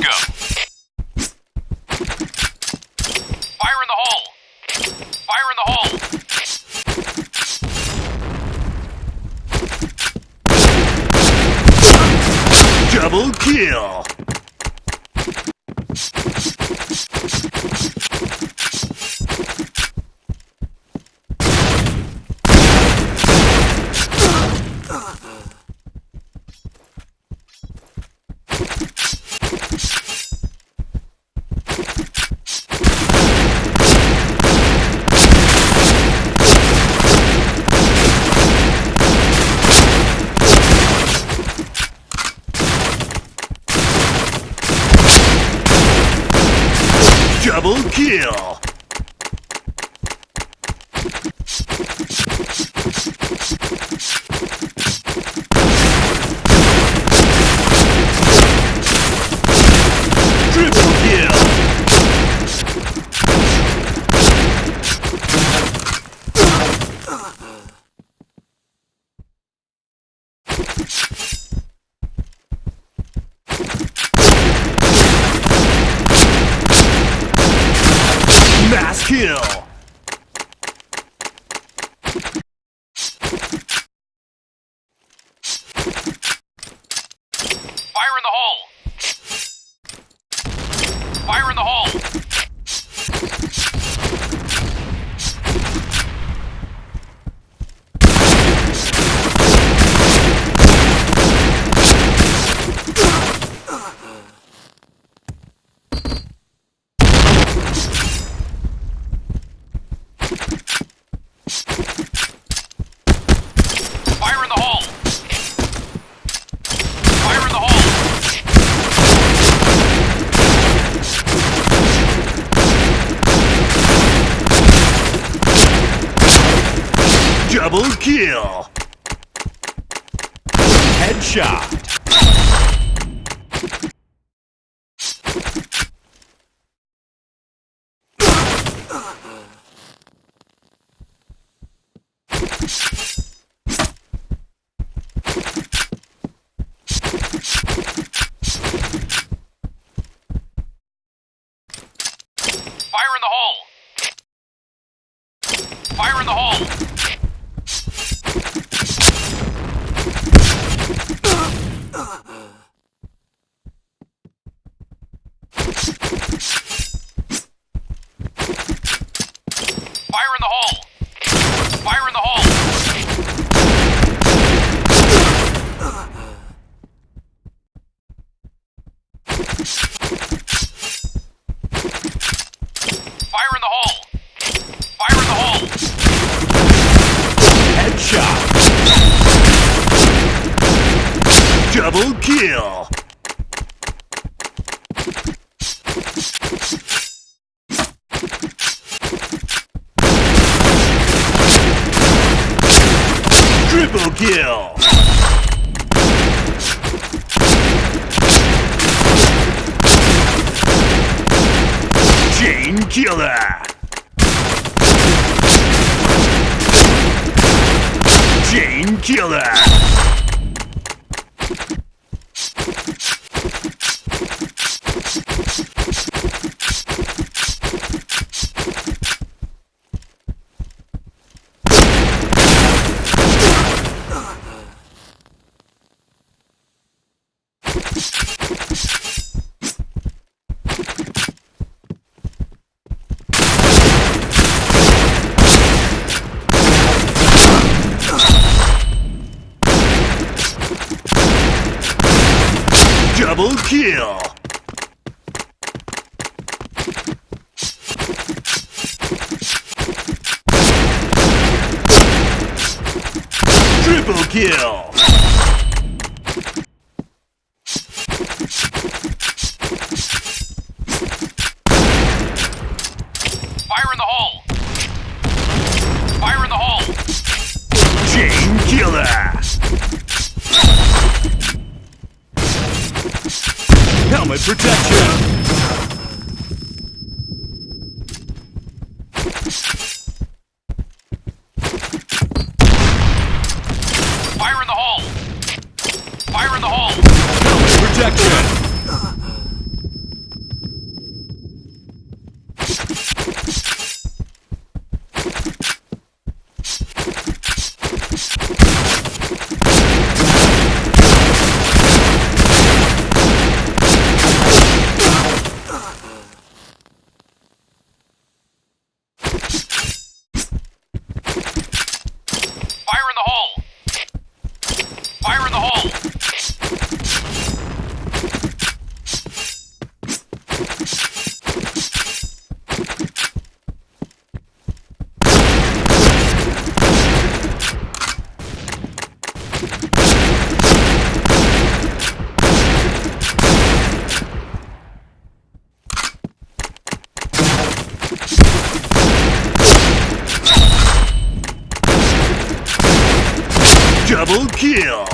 go. Fire in the hole! Fire in the hole! Double kill! Double kill! Triple kill! Mass kill! Fire in the hole! Fire in the hole! Fire in the hole! Fire in the hole! Double kill! Headshot! Fire in the hole! Fire in the hole! Fire in the hole! Fire in the hole! Fire in the hole! Fire in the hole! Headshot! Double kill! Triple kill! Chain killer! Chain killer! Double kill! Triple kill! Fire in the hole! Fire in the hole! Chain killer! Helmet protection! Fire in the hole! Double kill!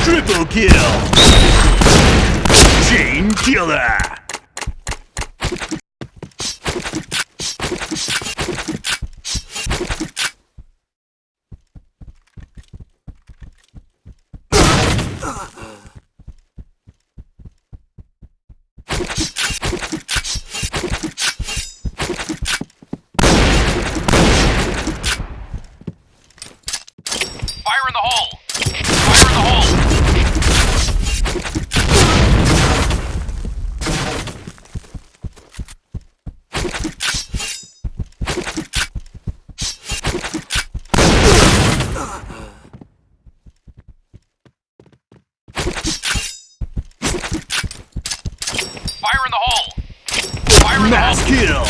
Triple kill! Chain killer! Fire in the hole! Fire in the hole! Fire in the hole! Fire in the Mass hole! kill!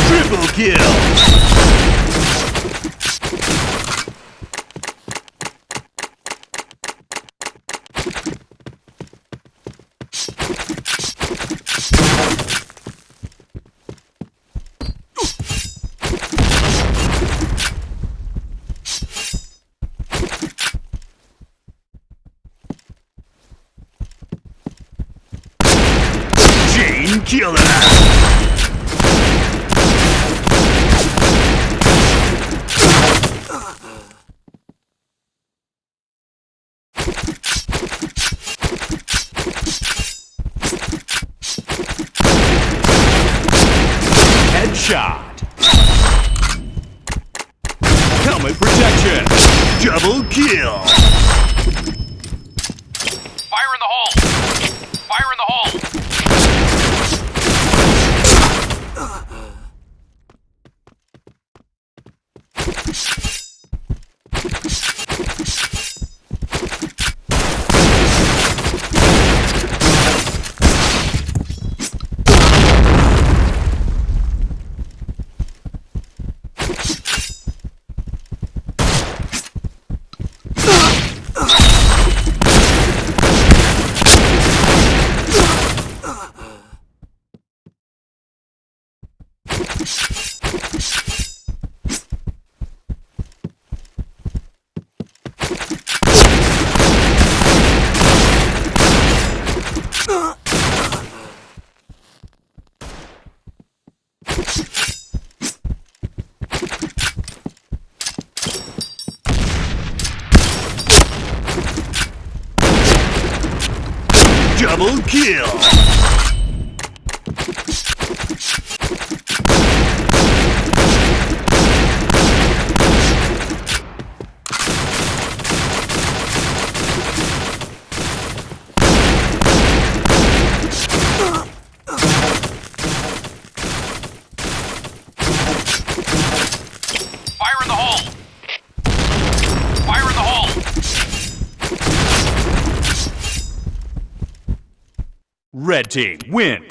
Triple kill! Chain killer! Headshot! Helmet protection! Double kill! Fire in the hole! Fire in the hole! Double kill! Fire in the hole! Fire in the hole! Red team win!